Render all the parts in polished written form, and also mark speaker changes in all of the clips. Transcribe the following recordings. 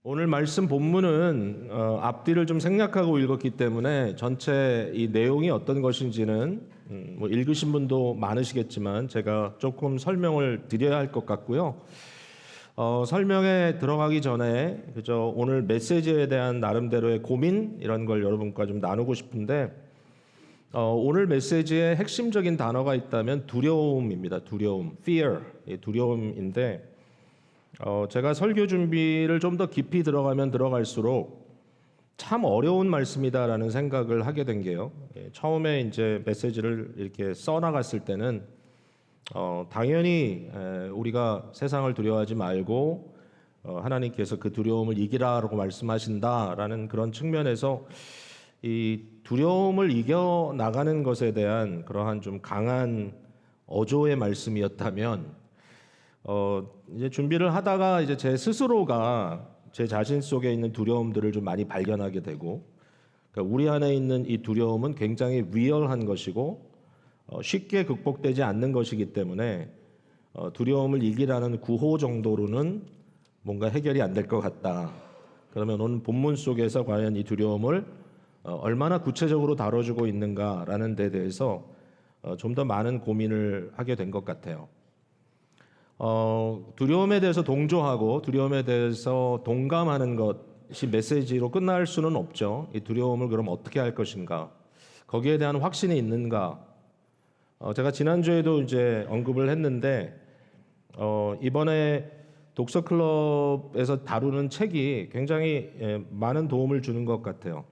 Speaker 1: 오늘 말씀 본문은 앞뒤를 좀 생략하고 읽었기 때문에 전체 이 내용이 어떤 것인지는 뭐 읽으신 분도 많으시겠지만 제가 조금 설명을 드려야 할 것 같고요. 설명에 들어가기 전에 그저 오늘 메시지에 대한 나름대로의 고민 이런 걸 여러분과 좀 나누고 싶은데 오늘 메시지의 핵심적인 단어가 있다면 두려움입니다. 두려움, fear, 두려움인데 제가 설교 준비를 좀 더 깊이 들어가면 들어갈수록 참 어려운 말씀이다라는 생각을 하게 된 게요. 처음에 이제 메시지를 이렇게 써나갔을 때는 당연히 우리가 세상을 두려워하지 말고 하나님께서 그 두려움을 이기라라고 말씀하신다라는 그런 측면에서 이 두려움을 이겨 나가는 것에 대한 그러한 좀 강한 어조의 말씀이었다면 이제 준비를 하다가 이제 제 스스로가 제 자신 속에 있는 두려움들을 좀 많이 발견하게 되고, 그러니까 우리 안에 있는 이 두려움은 굉장히 리얼한 것이고 쉽게 극복되지 않는 것이기 때문에 두려움을 이기라는 구호 정도로는 뭔가 해결이 안 될 것 같다. 그러면 오늘 본문 속에서 과연 이 두려움을 얼마나 구체적으로 다뤄주고 있는가라는 데 대해서 좀 더 많은 고민을 하게 된 것 같아요. 두려움에 대해서 동조하고 두려움에 대해서 동감하는 것이 메시지로 끝날 수는 없죠. 이 두려움을 그럼 어떻게 할 것인가? 거기에 대한 확신이 있는가? 제가 지난주에도 이제 언급을 했는데 이번에 독서 클럽에서 다루는 책이 굉장히 많은 도움을 주는 것 같아요.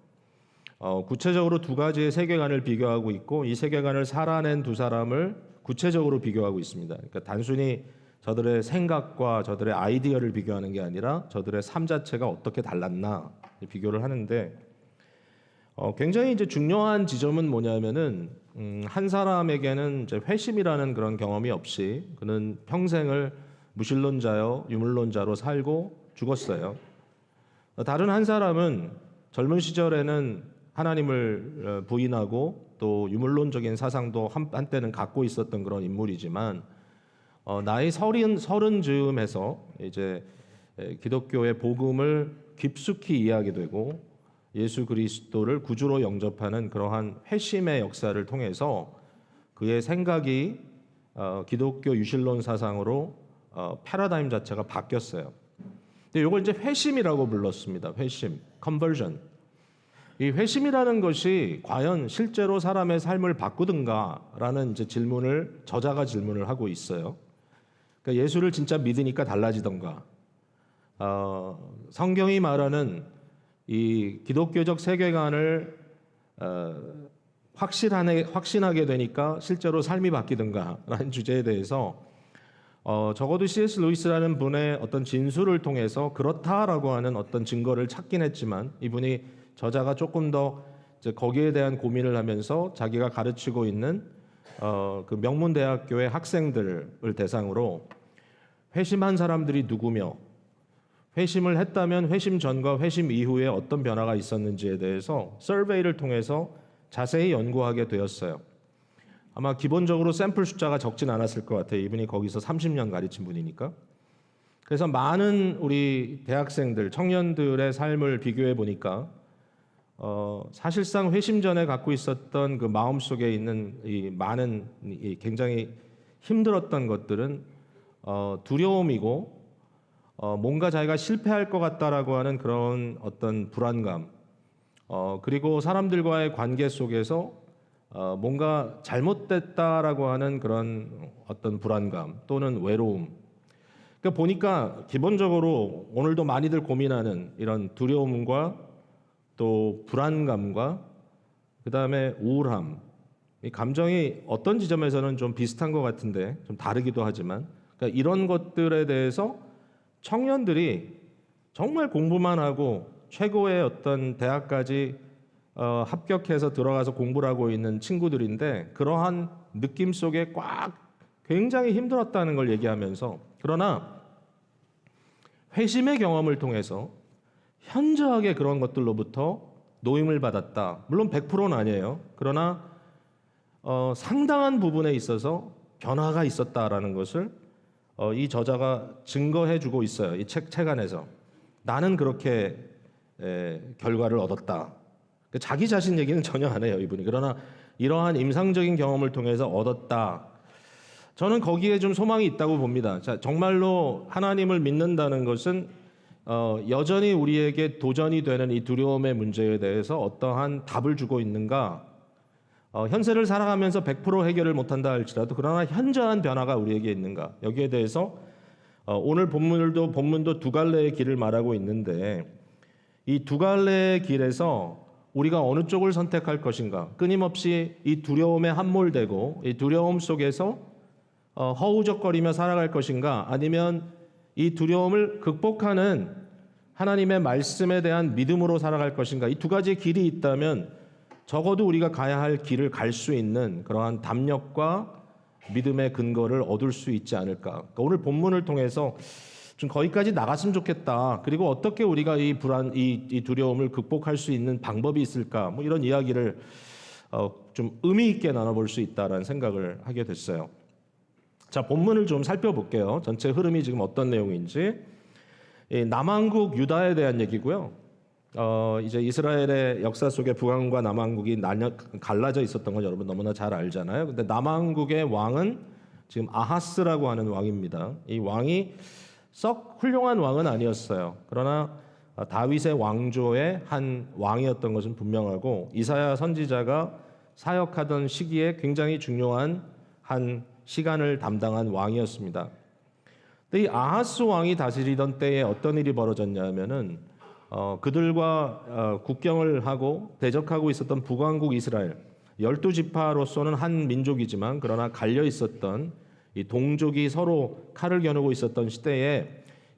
Speaker 1: 구체적으로 두 가지의 세계관을 비교하고 있고 이 세계관을 살아낸 두 사람을 구체적으로 비교하고 있습니다. 그러니까 단순히 저들의 생각과 저들의 아이디어를 비교하는 게 아니라 저들의 삶 자체가 어떻게 달랐나 비교를 하는데 굉장히 이제 중요한 지점은 뭐냐면은 한 사람에게는 이제 회심이라는 그런 경험이 없이 그는 평생을 무신론자요 유물론자로 살고 죽었어요. 다른 한 사람은 젊은 시절에는 하나님을 부인하고 또 유물론적인 사상도 한때는 갖고 있었던 그런 인물이지만 나이 서른 즈음에서 이제 기독교의 복음을 깊숙이 이해하게 되고 예수 그리스도를 구주로 영접하는 그러한 회심의 역사를 통해서 그의 생각이 기독교 유실론 사상으로 패러다임 자체가 바뀌었어요. 근데 이걸 이제 회심이라고 불렀습니다. 회심, conversion. 이 회심이라는 것이 과연 실제로 사람의 삶을 바꾸든가라는 이제 저자가 질문을 하고 있어요. 그러니까 예수를 진짜 믿으니까 달라지던가, 성경이 말하는 이 기독교적 세계관을 확신하게 되니까 실제로 삶이 바뀌던가라는 주제에 대해서 적어도 C.S. 루이스라는 분의 어떤 진술을 통해서 그렇다라고 하는 어떤 증거를 찾긴 했지만 이분이 저자가 조금 더 이제 거기에 대한 고민을 하면서 자기가 가르치고 있는 그 명문대학교의 학생들을 대상으로 회심한 사람들이 누구며 회심을 했다면 회심 전과 회심 이후에 어떤 변화가 있었는지에 대해서 서베이를 통해서 자세히 연구하게 되었어요. 아마 기본적으로 샘플 숫자가 적진 않았을 것 같아요. 이분이 거기서 30년 가르친 분이니까. 그래서 많은 우리 대학생들, 청년들의 삶을 비교해 보니까 사실상 회심 전에 갖고 있었던 그 마음 속에 있는 이 많은 굉장히 힘들었던 것들은 두려움이고 뭔가 자기가 실패할 것 같다라고 하는 그런 어떤 불안감, 그리고 사람들과의 관계 속에서 뭔가 잘못됐다라고 하는 그런 어떤 불안감 또는 외로움. 그러니까 보니까 기본적으로 오늘도 많이들 고민하는 이런 두려움과 또 불안감과 그 다음에 우울함, 이 감정이 어떤 지점에서는 좀 비슷한 것 같은데 좀 다르기도 하지만, 그러니까 이런 것들에 대해서 청년들이 정말 공부만 하고 최고의 어떤 대학까지 합격해서 들어가서 공부를 하고 있는 친구들인데 그러한 느낌 속에 꽉 굉장히 힘들었다는 걸 얘기하면서, 그러나 회심의 경험을 통해서 현저하게 그런 것들로부터 노임을 받았다. 물론 100%는 아니에요. 그러나 상당한 부분에 있어서 변화가 있었다라는 것을 이 저자가 증거해주고 있어요. 이 책 안에서. 나는 그렇게 결과를 얻었다. 자기 자신 얘기는 전혀 안 해요, 이분이. 그러나 이러한 임상적인 경험을 통해서 얻었다. 저는 거기에 좀 소망이 있다고 봅니다. 자, 정말로 하나님을 믿는다는 것은 여전히 우리에게 도전이 되는 이 두려움의 문제에 대해서 어떠한 답을 주고 있는가? 현세를 살아가면서 100% 해결을 못한다 할지라도 그러나 현저한 변화가 우리에게 있는가? 여기에 대해서 오늘 본문도 두 갈래의 길을 말하고 있는데 이 두 갈래의 길에서 우리가 어느 쪽을 선택할 것인가? 끊임없이 이 두려움에 함몰되고 이 두려움 속에서 허우적거리며 살아갈 것인가? 아니면 이 두려움을 극복하는 하나님의 말씀에 대한 믿음으로 살아갈 것인가? 이 두 가지의 길이 있다면 적어도 우리가 가야 할 길을 갈 수 있는 그러한 담력과 믿음의 근거를 얻을 수 있지 않을까? 그러니까 오늘 본문을 통해서 좀 거기까지 나갔으면 좋겠다. 그리고 어떻게 우리가 이 두려움을 극복할 수 있는 방법이 있을까? 뭐 이런 이야기를 좀 의미 있게 나눠볼 수 있다라는 생각을 하게 됐어요. 자, 본문을 좀 살펴볼게요. 전체 흐름이 지금 어떤 내용인지. 남왕국 유다에 대한 얘기고요. 이제 이스라엘의 역사 속에 북왕국과 남왕국이 갈라져 있었던 건 여러분 너무나 잘 알잖아요. 근데 남왕국의 왕은 지금 아하스라고 하는 왕입니다. 이 왕이 썩 훌륭한 왕은 아니었어요. 그러나 다윗의 왕조의 한 왕이었던 것은 분명하고 이사야 선지자가 사역하던 시기에 굉장히 중요한 한 시간을 담당한 왕이었습니다. 근데 이 아하스 왕이 다스리던 때에 어떤 일이 벌어졌냐면은 그들과 국경을 하고 대적하고 있었던 북왕국 이스라엘 12지파로서는 한 민족이지만 그러나 갈려 있었던 이 동족이 서로 칼을 겨누고 있었던 시대에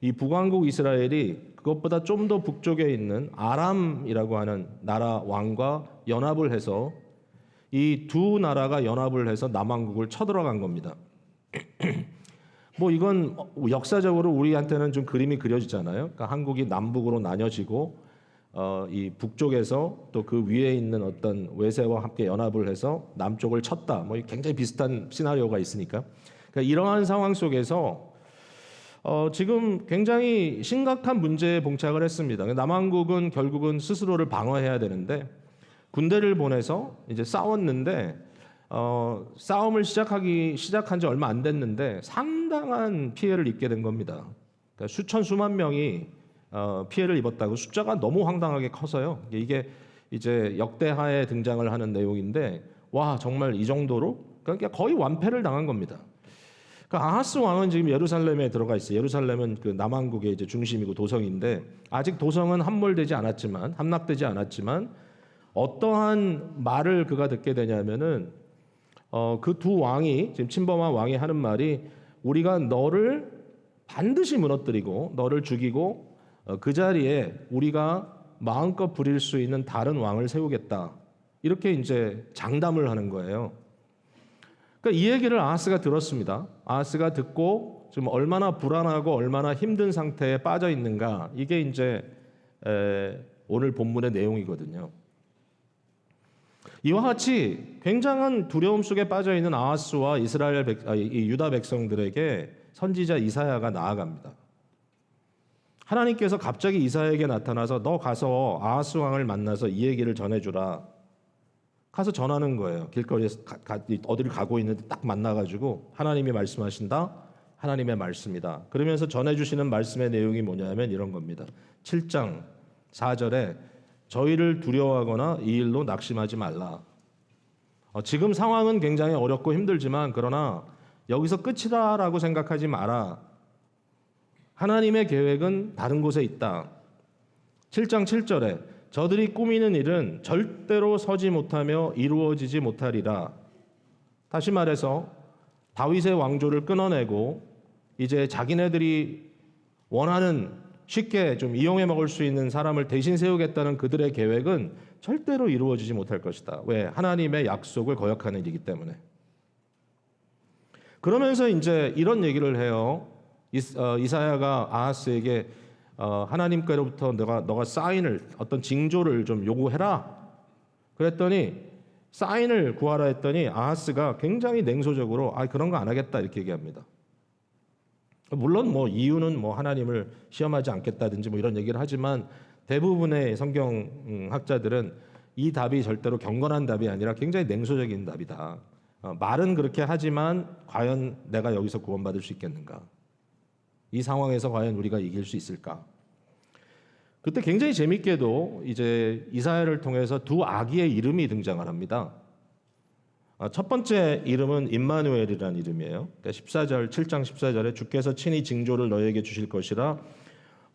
Speaker 1: 이 북왕국 이스라엘이 그것보다 좀 더 북쪽에 있는 아람이라고 하는 나라 왕과 연합을 해서 이 두 나라가 연합을 해서 남왕국을 쳐들어간 겁니다. 뭐 이건 역사적으로 우리한테는 좀 그림이 그려지잖아요. 그러니까 한국이 남북으로 나뉘어지고 이 북쪽에서 또 그 위에 있는 어떤 외세와 함께 연합을 해서 남쪽을 쳤다. 뭐 굉장히 비슷한 시나리오가 있으니까. 그러니까 이러한 상황 속에서 지금 굉장히 심각한 문제에 봉착을 했습니다. 남왕국은 결국은 스스로를 방어해야 되는데 군대를 보내서 이제 싸웠는데 싸움을 시작한 지 얼마 안 됐는데 상당한 피해를 입게 된 겁니다. 그러니까 수천 수만 명이 피해를 입었다고 숫자가 너무 황당하게 커서요. 이게 이제 역대하에 등장을 하는 내용인데 와 정말 이 정도로 그러니까 거의 완패를 당한 겁니다. 그러니까 아하스 왕은 지금 예루살렘에 들어가 있어요. 예루살렘은 그 남왕국의 이제 중심이고 도성인데 아직 도성은 함락되지 않았지만 어떠한 말을 그가 듣게 되냐면은 그 두 왕이 지금 침범한 왕이 하는 말이 우리가 너를 반드시 무너뜨리고 너를 죽이고 그 자리에 우리가 마음껏 부릴 수 있는 다른 왕을 세우겠다. 이렇게 이제 장담을 하는 거예요. 그러니까 이 얘기를 아하스가 들었습니다. 아하스가 듣고 지금 얼마나 불안하고 얼마나 힘든 상태에 빠져 있는가. 이게 이제 오늘 본문의 내용이거든요. 이와 같이 굉장한 두려움 속에 빠져 있는 아하스와 유다 백성들에게 선지자 이사야가 나아갑니다. 하나님께서 갑자기 이사야에게 나타나서 너 가서 아하스 왕을 만나서 이 얘기를 전해주라. 가서 전하는 거예요. 길거리에서 어디를 가고 있는데 딱 만나가지고 하나님이 말씀하신다. 하나님의 말씀이다. 그러면서 전해주시는 말씀의 내용이 뭐냐면 이런 겁니다. 7장 4절에 저희를 두려워하거나 이 일로 낙심하지 말라. 지금 상황은 굉장히 어렵고 힘들지만 그러나 여기서 끝이다라고 생각하지 마라. 하나님의 계획은 다른 곳에 있다. 7장 7절에 저들이 꾸미는 일은 절대로 서지 못하며 이루어지지 못하리라. 다시 말해서 다윗의 왕조를 끊어내고 이제 자기네들이 원하는 쉽게 좀 이용해 먹을 수 있는 사람을 대신 세우겠다는 그들의 계획은 절대로 이루어지지 못할 것이다. 왜? 하나님의 약속을 거역하는 일이기 때문에. 그러면서 이제 이런 얘기를 해요. 이사야가 아하스에게 하나님께로부터 너가 사인을 어떤 징조를 좀 요구해라. 그랬더니 사인을 구하라 했더니 아하스가 굉장히 냉소적으로 그런 거 안 하겠다 이렇게 얘기합니다. 물론 뭐 이유는 뭐 하나님을 시험하지 않겠다든지 뭐 이런 얘기를 하지만 대부분의 성경 학자들은 이 답이 절대로 경건한 답이 아니라 굉장히 냉소적인 답이다. 말은 그렇게 하지만 과연 내가 여기서 구원받을 수 있겠는가? 이 상황에서 과연 우리가 이길 수 있을까? 그때 굉장히 재밌게도 이제 이사야를 통해서 두 아기의 이름이 등장을 합니다. 첫 번째 이름은 임마누엘이라는 이름이에요. 그러니까 14절 7장 14절에 주께서 친히 징조를 너희에게 주실 것이라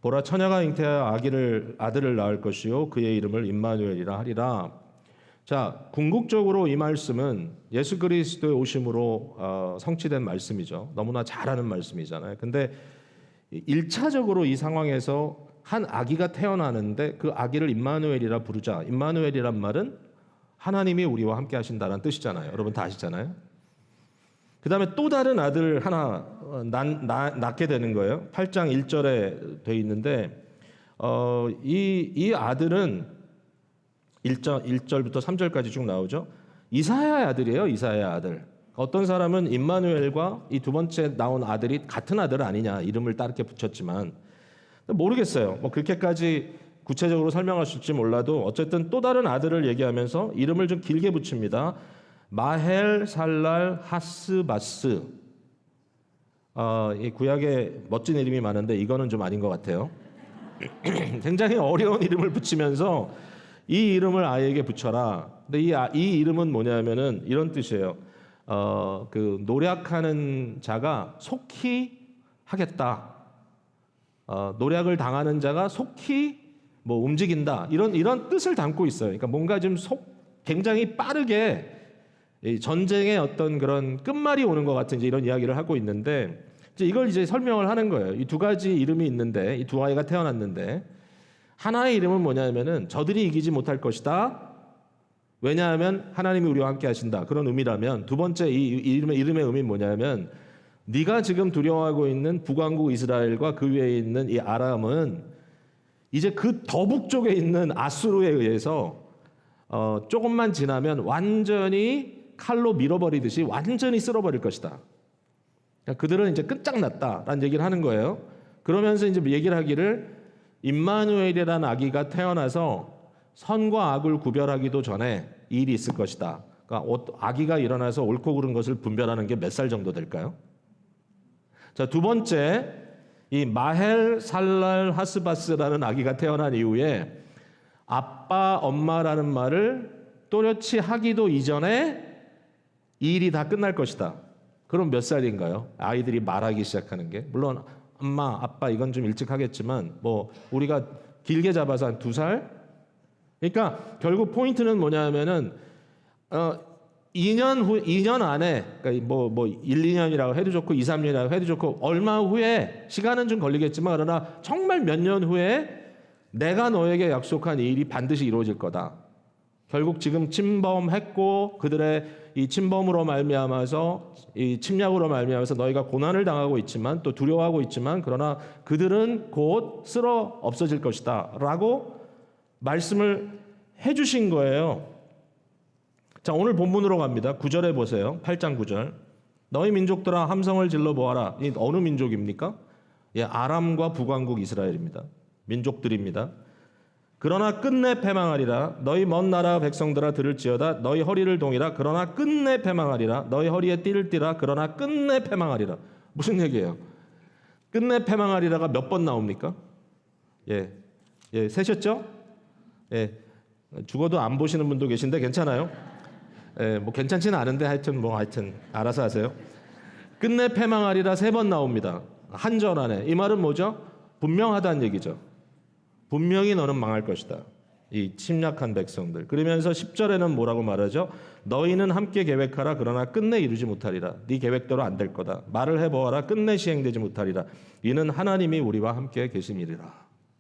Speaker 1: 보라 처녀가 잉태하여 아들을 낳을 것이요 그의 이름을 임마누엘이라 하리라. 자, 궁극적으로 이 말씀은 예수 그리스도의 오심으로 성취된 말씀이죠. 너무나 잘 아는 말씀이잖아요. 근데 1차적으로 이 상황에서 한 아기가 태어나는데 그 아기를 임마누엘이라 부르자. 임마누엘이란 말은 하나님이 우리와 함께 하신다는 뜻이잖아요. 여러분 다 아시잖아요. 그 다음에 또 다른 아들 하나 낳게 되는 거예요. 8장 1절에 돼 있는데 이 아들은 1절부터 3절까지 쭉 나오죠. 이사야의 아들이에요. 이사야의 아들. 어떤 사람은 임마누엘과 이 두 번째 나온 아들이 같은 아들 아니냐 이름을 따르게 붙였지만 모르겠어요. 뭐 그렇게까지 구체적으로 설명할 수 있을지 몰라도 어쨌든 또 다른 아들을 얘기하면서 이름을 좀 길게 붙입니다. 마헬 살랄 하스바스. 이 구약에 멋진 이름이 많은데 이거는 좀 아닌 것 같아요. 굉장히 어려운 이름을 붙이면서 이 이름을 아이에게 붙여라. 근데 이 이름은 뭐냐면은 이런 뜻이에요. 그 노략하는 자가 속히 하겠다. 노략을 당하는 자가 속히 뭐 움직인다. 이런 뜻을 담고 있어요. 그러니까 뭔가 좀 굉장히 빠르게 이 전쟁의 어떤 그런 끝말이 오는 것 같은 이제 이런 이야기를 하고 있는데 이걸 이제 설명을 하는 거예요. 이 두 가지 이름이 있는데 이 두 아이가 태어났는데 하나의 이름은 뭐냐면은 저들이 이기지 못할 것이다. 왜냐하면 하나님이 우리와 함께 하신다. 그런 의미라면 두 번째 이 이름의 의미는 뭐냐면 네가 지금 두려워하고 있는 북왕국 이스라엘과 그 위에 있는 이 아람은 이제 그 더 북쪽에 있는 아수르에 의해서 조금만 지나면 완전히 칼로 밀어버리듯이 완전히 쓸어버릴 것이다. 그러니까 그들은 이제 끝장났다라는 얘기를 하는 거예요. 그러면서 이제 얘기를 하기를 임마누엘이라는 아기가 태어나서 선과 악을 구별하기도 전에 이 일이 있을 것이다. 그러니까 아기가 일어나서 옳고 그른 것을 분별하는 게 몇 살 정도 될까요? 자, 두 번째 이 마헬 살랄 하스바스라는 아기가 태어난 이후에 아빠 엄마라는 말을 또렷이 하기도 이전에 이 일이 다 끝날 것이다. 그럼 몇 살인가요? 아이들이 말하기 시작하는 게 물론 엄마 아빠 이건 좀 일찍 하겠지만 뭐 우리가 길게 잡아서 한 2살. 그러니까 결국 포인트는 뭐냐면은 2년 안에 그러니까 뭐 1, 2년이라고 해도 좋고 2, 3년이라고 해도 좋고 얼마 후에 시간은 좀 걸리겠지만 그러나 정말 몇 년 후에 내가 너에게 약속한 이 일이 반드시 이루어질 거다. 결국 지금 침범했고 그들의 이 침범으로 말미암아서 이 침략으로 말미암아서 너희가 고난을 당하고 있지만 또 두려워하고 있지만 그러나 그들은 곧 쓸어 없어질 것이다라고 말씀을 해주신 거예요. 자, 오늘 본문으로 갑니다. 9절에 보세요. 8장 9절. 너희 민족들아 함성을 질러 보아라. 이 어느 민족입니까? 예, 아람과 북왕국 이스라엘입니다. 민족들입니다. 그러나 끝내 패망하리라. 너희 먼 나라 백성들아 들을지어다. 너희 허리를 동이라. 그러나 끝내 패망하리라. 너희 허리에 띠를 띠라. 그러나 끝내 패망하리라. 무슨 얘기예요? 끝내 패망하리라가 몇 번 나옵니까? 예, 세셨죠? 예, 죽어도 안 보시는 분도 계신데 괜찮아요? 예, 뭐 괜찮지는 않은데 하여튼 알아서 하세요. 끝내 패망하리라 3번 나옵니다. 한 절 안에. 이 말은 뭐죠? 분명하다는 얘기죠. 분명히 너는 망할 것이다. 이 침략한 백성들. 그러면서 10절에는 뭐라고 말하죠? 너희는 함께 계획하라. 그러나 끝내 이루지 못하리라. 네 계획대로 안 될 거다. 말을 해보아라. 끝내 시행되지 못하리라. 이는 하나님이 우리와 함께 계심이리라.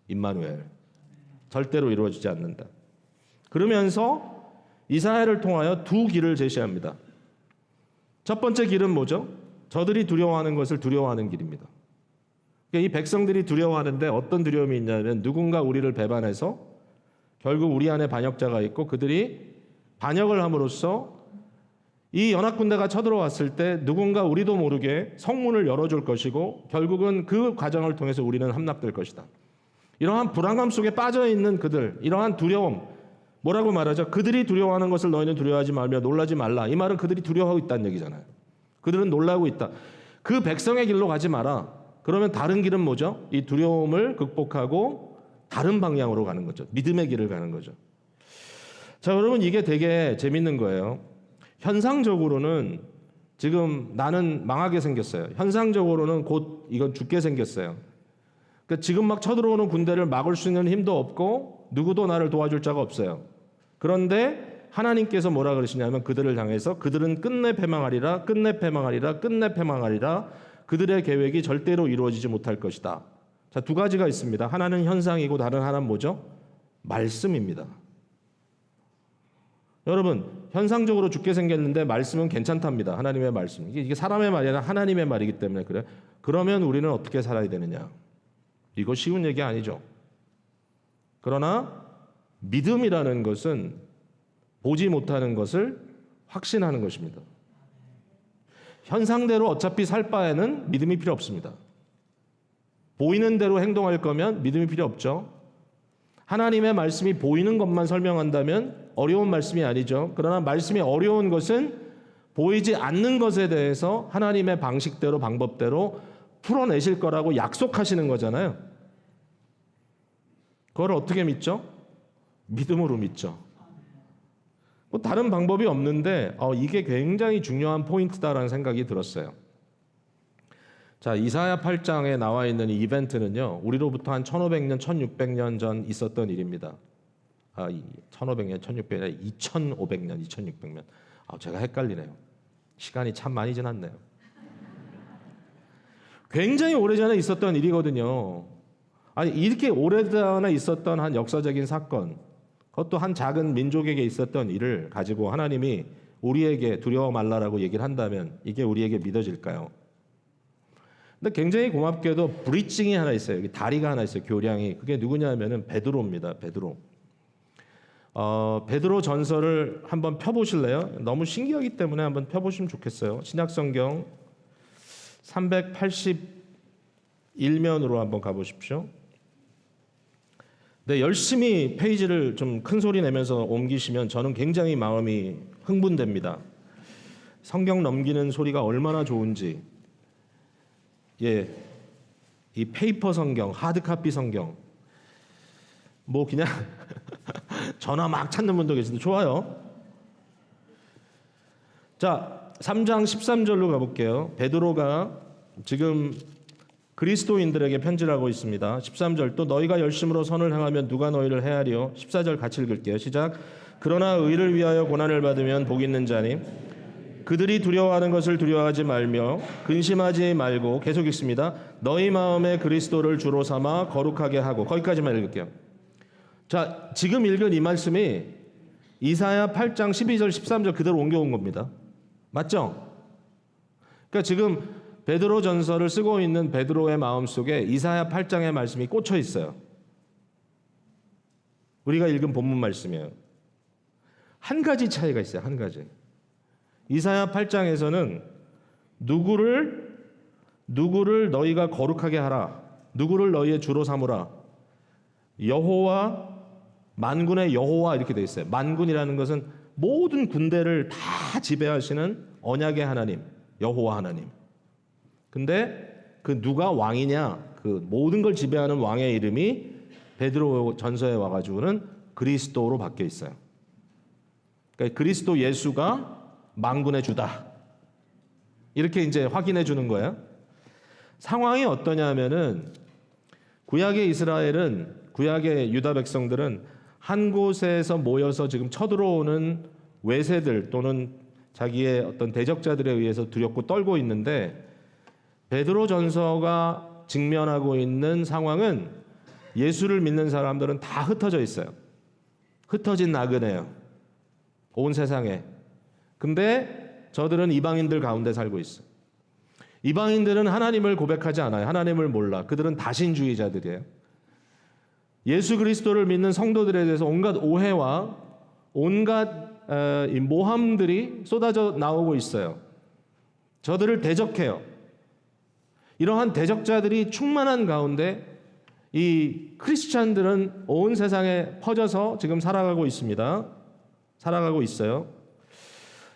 Speaker 1: 임마누엘. 절대로 이루어지지 않는다. 그러면서 이사야를 통하여 두 길을 제시합니다. 첫 번째 길은 뭐죠? 저들이 두려워하는 것을 두려워하는 길입니다. 이 백성들이 두려워하는데 어떤 두려움이 있냐면 누군가 우리를 배반해서 결국 우리 안에 반역자가 있고 그들이 반역을 함으로써 이 연합군대가 쳐들어왔을 때 누군가 우리도 모르게 성문을 열어줄 것이고 결국은 그 과정을 통해서 우리는 함락될 것이다. 이러한 불안감 속에 빠져있는 그들, 이러한 두려움, 뭐라고 말하죠? 그들이 두려워하는 것을 너희는 두려워하지 말며 놀라지 말라. 이 말은 그들이 두려워하고 있다는 얘기잖아요. 그들은 놀라고 있다. 그 백성의 길로 가지 마라. 그러면 다른 길은 뭐죠? 이 두려움을 극복하고 다른 방향으로 가는 거죠. 믿음의 길을 가는 거죠. 자, 여러분 이게 되게 재밌는 거예요. 현상적으로는 지금 나는 망하게 생겼어요. 현상적으로는 곧 이건 죽게 생겼어요. 그러니까 지금 막 쳐들어오는 군대를 막을 수 있는 힘도 없고 누구도 나를 도와줄 자가 없어요. 그런데 하나님께서 뭐라 그러시냐면 그들을 향해서 그들은 끝내 패망하리라, 끝내 패망하리라, 끝내 패망하리라. 그들의 계획이 절대로 이루어지지 못할 것이다. 자, 두 가지가 있습니다. 하나는 현상이고 다른 하나는 뭐죠? 말씀입니다. 여러분, 현상적으로 죽게 생겼는데 말씀은 괜찮답니다. 하나님의 말씀. 이게 사람의 말이 아니라 하나님의 말이기 때문에 그래요. 그러면 우리는 어떻게 살아야 되느냐? 이거 쉬운 얘기 아니죠. 그러나 믿음이라는 것은 보지 못하는 것을 확신하는 것입니다. 현상대로 어차피 살 바에는 믿음이 필요 없습니다. 보이는 대로 행동할 거면 믿음이 필요 없죠. 하나님의 말씀이 보이는 것만 설명한다면 어려운 말씀이 아니죠. 그러나 말씀이 어려운 것은 보이지 않는 것에 대해서 하나님의 방식대로 방법대로 풀어내실 거라고 약속하시는 거잖아요. 그걸 어떻게 믿죠? 믿음으로 믿죠. 뭐 다른 방법이 없는데 이게 굉장히 중요한 포인트다라는 생각이 들었어요. 자, 이사야 8장에 나와 있는 이 이벤트는요, 우리로부터 한 1500년, 1600년 전 있었던 일입니다. 1500년, 1600년, 2500년, 2600년. 제가 헷갈리네요. 시간이 참 많이 지났네요. 굉장히 오래전에 있었던 일이거든요. 아니, 이렇게 오래전에 있었던 한 역사적인 사건, 그것도 한 작은 민족에게 있었던 일을 가지고 하나님이 우리에게 두려워 말라라고 얘기를 한다면 이게 우리에게 믿어질까요? 근데 굉장히 고맙게도 브리징이 하나 있어요. 여기 다리가 하나 있어요. 교량이. 그게 누구냐면은 베드로입니다. 베드로. 베드로 전설을 한번 펴보실래요? 너무 신기하기 때문에 한번 펴보시면 좋겠어요. 신약성경 381면으로 한번 가보십시오. 네, 열심히 페이지를 좀 큰 소리 내면서 옮기시면 저는 굉장히 마음이 흥분됩니다. 성경 넘기는 소리가 얼마나 좋은지. 예, 이 페이퍼 성경, 하드카피 성경, 뭐 그냥 전화 막 찾는 분도 계신데 좋아요. 자, 3장 13절로 가볼게요. 베드로가 지금 그리스도인들에게 편지를 하고 있습니다. 13절, 또 너희가 열심으로 선을 행하면 누가 너희를 해하리요? 14절 같이 읽을게요. 시작. 그러나 의를 위하여 고난을 받으면 복 있는 자니 그들이 두려워하는 것을 두려워하지 말며 근심하지 말고, 계속 읽습니다. 너희 마음에 그리스도를 주로 삼아 거룩하게 하고. 거기까지만 읽을게요. 자, 지금 읽은 이 말씀이 이사야 8장 12절 13절 그대로 옮겨온 겁니다. 맞죠? 그러니까 지금 베드로 전서를 쓰고 있는 베드로의 마음속에 이사야 8장의 말씀이 꽂혀 있어요. 우리가 읽은 본문 말씀이에요. 한 가지 차이가 있어요. 한 가지. 이사야 8장에서는 누구를 너희가 거룩하게 하라. 누구를 너희의 주로 삼으라. 여호와, 만군의 여호와 이렇게 되어 있어요. 만군이라는 것은 모든 군대를 다 지배하시는 언약의 하나님, 여호와 하나님. 근데 그 누가 왕이냐, 그 모든 걸 지배하는 왕의 이름이 베드로 전서에 와가지고는 그리스도로 바뀌어 있어요. 그러니까 그리스도 예수가 만군의 주다. 이렇게 이제 확인해 주는 거예요. 상황이 어떠냐면은 구약의 이스라엘은, 구약의 유다 백성들은 한 곳에서 모여서 지금 쳐들어오는 외세들 또는 자기의 어떤 대적자들에 의해서 두렵고 떨고 있는데, 베드로 전서가 직면하고 있는 상황은 예수를 믿는 사람들은 다 흩어져 있어요. 흩어진 나그네요. 온 세상에. 근데 저들은 이방인들 가운데 살고 있어요. 이방인들은 하나님을 고백하지 않아요. 하나님을 몰라. 그들은 다신주의자들이에요. 예수 그리스도를 믿는 성도들에 대해서 온갖 오해와 온갖 이 모함들이 쏟아져 나오고 있어요. 저들을 대적해요. 이러한 대적자들이 충만한 가운데 이 크리스찬들은 온 세상에 퍼져서 지금 살아가고 있습니다. 살아가고 있어요.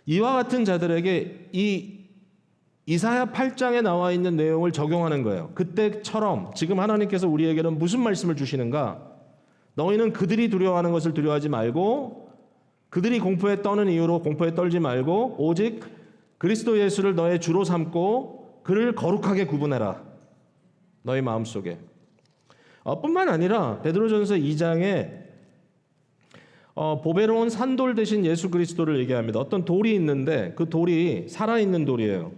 Speaker 1: 이와 같은 자들에게 이 이사야 8장에 나와 있는 내용을 적용하는 거예요. 그때처럼 지금 하나님께서 우리에게는 무슨 말씀을 주시는가? 너희는 그들이 두려워하는 것을 두려워하지 말고 그들이 공포에 떠는 이유로 공포에 떨지 말고 오직 그리스도 예수를 너의 주로 삼고 그를 거룩하게 구분해라. 너희 마음속에. 뿐만 아니라 베드로전서 2장에 보배로운 산돌 대신 예수 그리스도를 얘기합니다. 어떤 돌이 있는데 그 돌이 살아있는 돌이에요.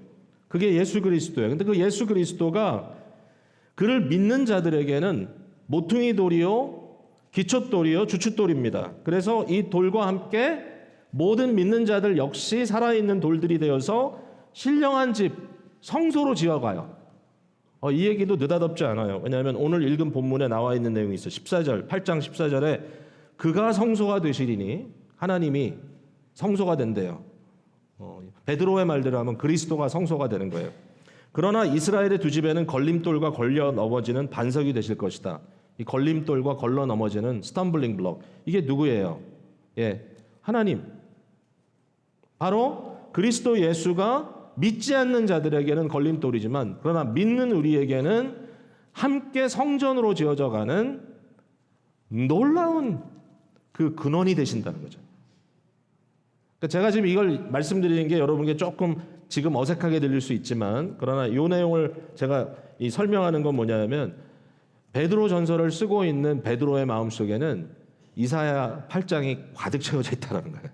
Speaker 1: 그게 예수 그리스도예요. 근데 그 예수 그리스도가 그를 믿는 자들에게는 모퉁이 돌이요 기초돌이요 주춧돌입니다. 그래서 이 돌과 함께 모든 믿는 자들 역시 살아있는 돌들이 되어서 신령한 집 성소로 지어가요. 이 얘기도 느닷없지 않아요. 왜냐하면 오늘 읽은 본문에 나와 있는 내용이 있어요. 14절 8장 14절에 그가 성소가 되시리니 하나님이 성소가 된대요. 베드로의 말대로 하면 그리스도가 성소가 되는 거예요. 그러나 이스라엘의 두 집에는 걸림돌과 걸려 넘어지는 반석이 되실 것이다. 이 걸림돌과 걸러 넘어지는 스탬블링 블록. 이게 누구예요? 하나님. 바로 그리스도 예수가 믿지 않는 자들에게는 걸림돌이지만 그러나 믿는 우리에게는 함께 성전으로 지어져 가는 놀라운 그 근원이 되신다는 거죠. 그러니까 제가 지금 이걸 말씀드리는 게 여러분께 조금 지금 어색하게 들릴 수 있지만 그러나 이 내용을 제가 설명하는 건 뭐냐면 베드로 전서를 쓰고 있는 베드로의 마음속에는 이사야 8장이 가득 채워져 있다는 거예요.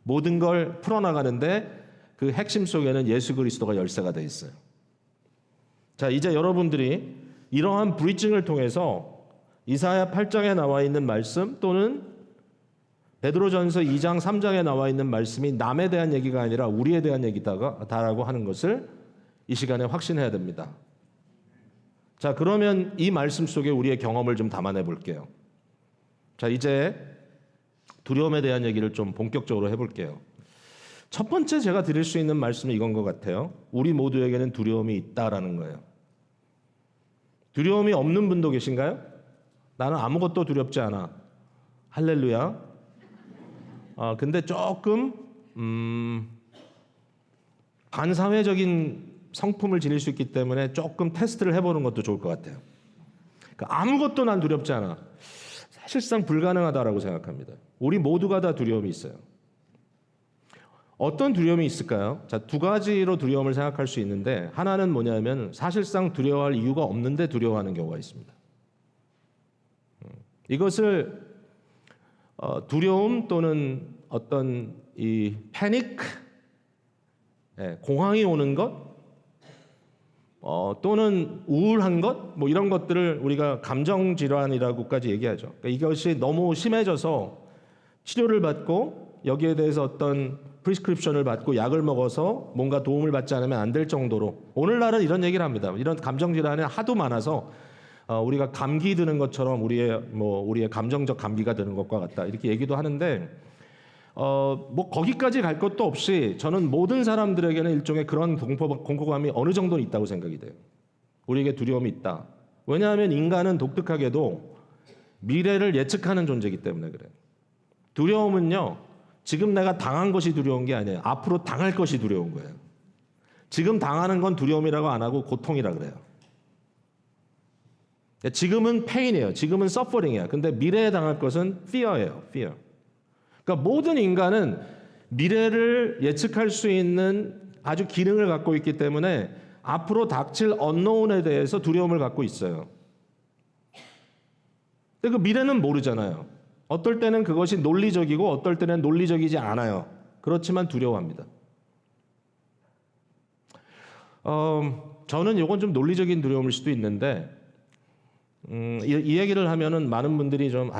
Speaker 1: 모든 걸 풀어나가는데 그 핵심 속에는 예수 그리스도가 열쇠가 되어 있어요. 자, 이제 여러분들이 이러한 브리징을 통해서 이사야 8장에 나와 있는 말씀 또는 베드로전서 2장 3장에 나와 있는 말씀이 남에 대한 얘기가 아니라 우리에 대한 얘기다라고 하는 것을 이 시간에 확신해야 됩니다. 자, 그러면 이 말씀 속에 우리의 경험을 좀 담아내 볼게요. 자, 이제 두려움에 대한 얘기를 좀 본격적으로 해볼게요. 첫 번째 제가 드릴 수 있는 말씀은 이건 것 같아요. 우리 모두에게는 두려움이 있다라는 거예요. 두려움이 없는 분도 계신가요? 나는 아무것도 두렵지 않아. 할렐루야. 근데 조금 반사회적인 성품을 지닐 수 있기 때문에 조금 테스트를 해보는 것도 좋을 것 같아요. 그러니까 아무것도 난 두렵지 않아. 사실상 불가능하다라고 생각합니다. 우리 모두가 다 두려움이 있어요. 어떤 두려움이 있을까요? 자, 두 가지로 두려움을 생각할 수 있는데 하나는 뭐냐면 사실상 두려워할 이유가 없는데 두려워하는 경우가 있습니다. 이것을 두려움 또는 어떤 이 패닉, 공황이 오는 것, 또는 우울한 것, 뭐 이런 것들을 우리가 감정 질환이라고까지 얘기하죠. 그러니까 이것이 너무 심해져서 치료를 받고 여기에 대해서 어떤 프리스크립션을 받고 약을 먹어서 뭔가 도움을 받지 않으면 안 될 정도로 오늘날은 이런 얘기를 합니다. 이런 감정 질환이 하도 많아서 우리가 감기 드는 것처럼 우리의 감정적 감기가 드는 것과 같다 이렇게 얘기도 하는데 뭐 거기까지 갈 것도 없이 저는 모든 사람들에게는 일종의 그런 공포감이 어느 정도는 있다고 생각이 돼요. 우리에게 두려움이 있다. 왜냐하면 인간은 독특하게도 미래를 예측하는 존재이기 때문에 그래요. 두려움은요, 지금 내가 당한 것이 두려운 게 아니에요. 앞으로 당할 것이 두려운 거예요. 지금 당하는 건 두려움이라고 안 하고 고통이라 그래요. 지금은 페인이에요. 지금은 서퍼링이에요. 근데 미래에 당할 것은 fear예요. fear. 그러니까 모든 인간은 미래를 예측할 수 있는 아주 기능을 갖고 있기 때문에 앞으로 닥칠 unknown에 대해서 두려움을 갖고 있어요. 근데 그 미래는 모르잖아요. 어떨 때는 그것이 논리적이고 어떨 때는 논리적이지 않아요. 그렇지만 두려워합니다. 저는 이건 좀 논리적인 두려움일 수도 있는데 이 얘기를 하면은 많은 분들이 좀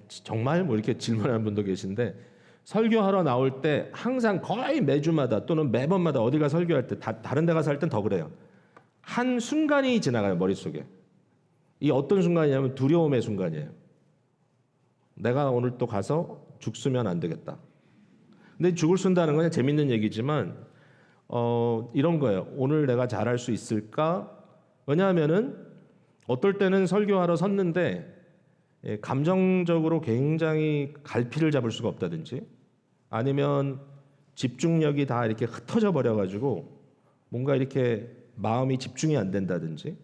Speaker 1: 정말 뭐 이렇게 질문하는 분도 계신데 설교하러 나올 때 항상 거의 매주마다 또는 매번마다 어디가 설교할 때 다른 데 가서 할 땐 더 그래요. 한 순간이 지나가요, 머릿속에. 이 어떤 순간이냐면 두려움의 순간이에요. 내가 오늘 또 가서 죽으면 안 되겠다. 근데 죽을 쓴다는 건 재밌는 얘기지만 이런 거예요. 오늘 내가 잘할 수 있을까? 왜냐하면은 어떨 때는 설교하러 섰는데 감정적으로 굉장히 갈피를 잡을 수가 없다든지 아니면 집중력이 다 이렇게 흩어져 버려가지고 뭔가 이렇게 마음이 집중이 안 된다든지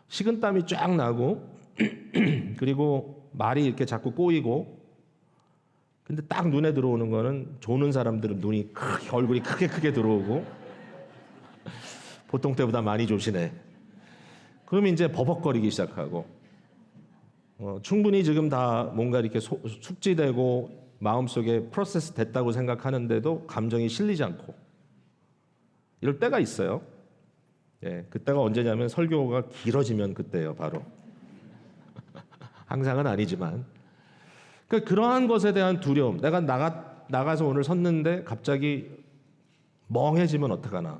Speaker 1: 식은땀이 쫙 나고 그리고 말이 이렇게 자꾸 꼬이고 근데 딱 눈에 들어오는 거는 조는 사람들은 눈이 크게 얼굴이 크게 들어오고 보통 때보다 많이 조시네. 그러면 이제 버벅거리기 시작하고 충분히 지금 다 뭔가 이렇게 숙지되고 마음속에 프로세스 됐다고 생각하는데도 감정이 실리지 않고 이럴 때가 있어요. 예, 그때가 언제냐면 설교가 길어지면 그때예요, 바로. 항상은 아니지만. 그러니까 그러한 것에 대한 두려움. 내가 나가서 오늘 섰는데 갑자기 멍해지면 어떡하나.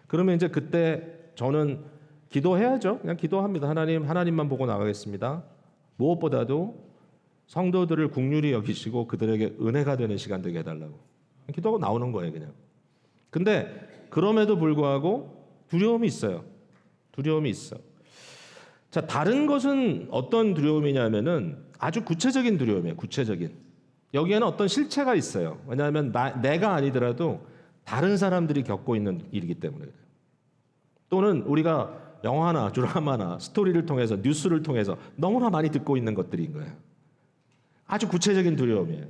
Speaker 1: 그러면 이제 그때 저는 기도해야죠. 그냥 기도합니다. 하나님만 보고 나가겠습니다. 무엇보다도 성도들을 긍휼히 여기시고 그들에게 은혜가 되는 시간 되게 해달라고. 기도하고 나오는 거예요, 그냥. 근데 그럼에도 불구하고 두려움이 있어요. 두려움이 있어. 자, 다른 것은 어떤 두려움이냐면은 아주 구체적인 두려움이에요. 구체적인. 여기에는 어떤 실체가 있어요. 왜냐하면 내가 아니더라도 다른 사람들이 겪고 있는 일이기 때문에 그래요. 또는 우리가 영화나 드라마나 스토리를 통해서 뉴스를 통해서 너무나 많이 듣고 있는 것들인 거예요. 아주 구체적인 두려움이에요.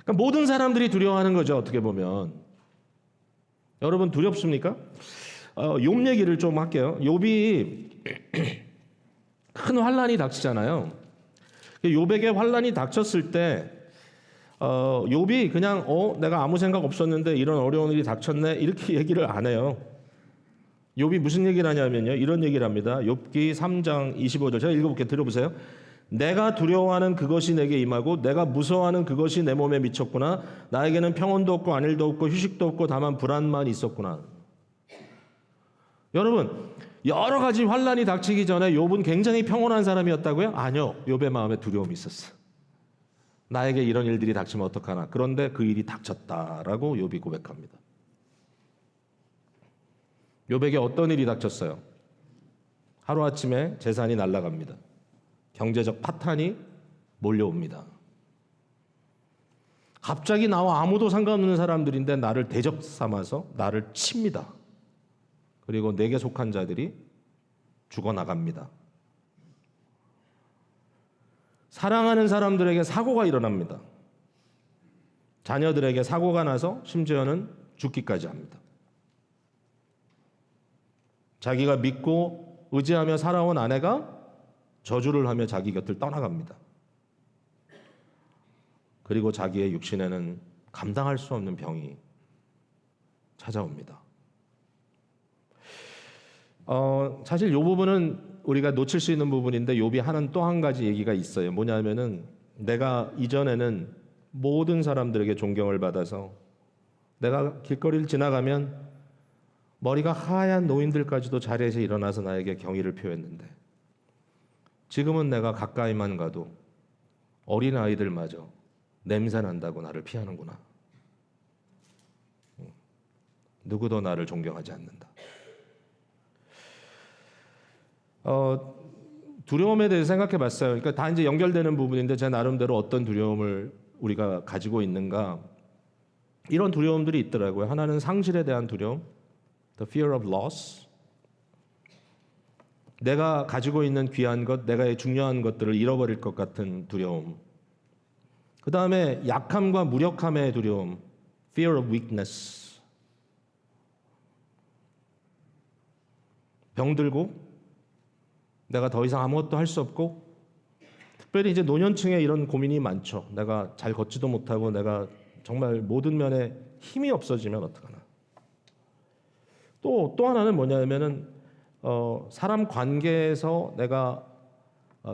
Speaker 1: 그러니까 모든 사람들이 두려워하는 거죠. 어떻게 보면. 여러분 두렵습니까? 욥 얘기를 좀 할게요. 욥이 큰 환난이 닥치잖아요. 욥에게 환난이 닥쳤을 때 욥이 그냥 내가 아무 생각 없었는데 이런 어려운 일이 닥쳤네 이렇게 얘기를 안 해요. 욥이 무슨 얘기를 하냐면요. 이런 얘기를 합니다. 욥기 3장 25절 제가 읽어볼게요. 들어보세요. 내가 두려워하는 그것이 내게 임하고 내가 무서워하는 그것이 내 몸에 미쳤구나. 나에게는 평온도 없고 안일도 없고 휴식도 없고 다만 불안만 있었구나. 여러분 여러 가지 환난이 닥치기 전에 욥은 굉장히 평온한 사람이었다고요? 아니요. 욥의 마음에 두려움이 있었어요. 나에게 이런 일들이 닥치면 어떡하나. 그런데 그 일이 닥쳤다라고 욥이 고백합니다. 욥에게 어떤 일이 닥쳤어요? 하루아침에 재산이 날아갑니다. 경제적 파탄이 몰려옵니다. 갑자기 나와 아무도 상관없는 사람들인데 나를 대적 삼아서 나를 칩니다. 그리고 내게 속한 자들이 죽어나갑니다. 사랑하는 사람들에게 사고가 일어납니다. 자녀들에게 사고가 나서 심지어는 죽기까지 합니다. 자기가 믿고 의지하며 살아온 아내가 저주를 하며 자기 곁을 떠나갑니다. 그리고 자기의 육신에는 감당할 수 없는 병이 찾아옵니다. 사실 이 부분은 우리가 놓칠 수 있는 부분인데 욥이 하는 또 한 가지 얘기가 있어요. 뭐냐면은 내가 이전에는 모든 사람들에게 존경을 받아서 내가 길거리를 지나가면 머리가 하얀 노인들까지도 자리에서 일어나서 나에게 경의를 표했는데 지금은 내가 가까이만 가도 어린아이들마저 냄새 난다고 나를 피하는구나. 누구도 나를 존경하지 않는다. 두려움에 대해서 생각해 봤어요. 그러니까 다 이제 연결되는 부분인데 제 나름대로 어떤 두려움을 우리가 가지고 있는가. 이런 두려움들이 있더라고요. 하나는 상실에 대한 두려움, the fear of loss. 내가 가지고 있는 귀한 것, 내가 중요한 것들을 잃어버릴 것 같은 두려움. 그 다음에 약함과 무력함의 두려움, fear of weakness. 병들고 내가 더 이상 아무것도 할 수 없고 특별히 이제 노년층에 이런 고민이 많죠. 내가 잘 걷지도 못하고 내가 정말 모든 면에 힘이 없어지면 어떡하나. 또 하나는 뭐냐면은 사람 관계에서 내가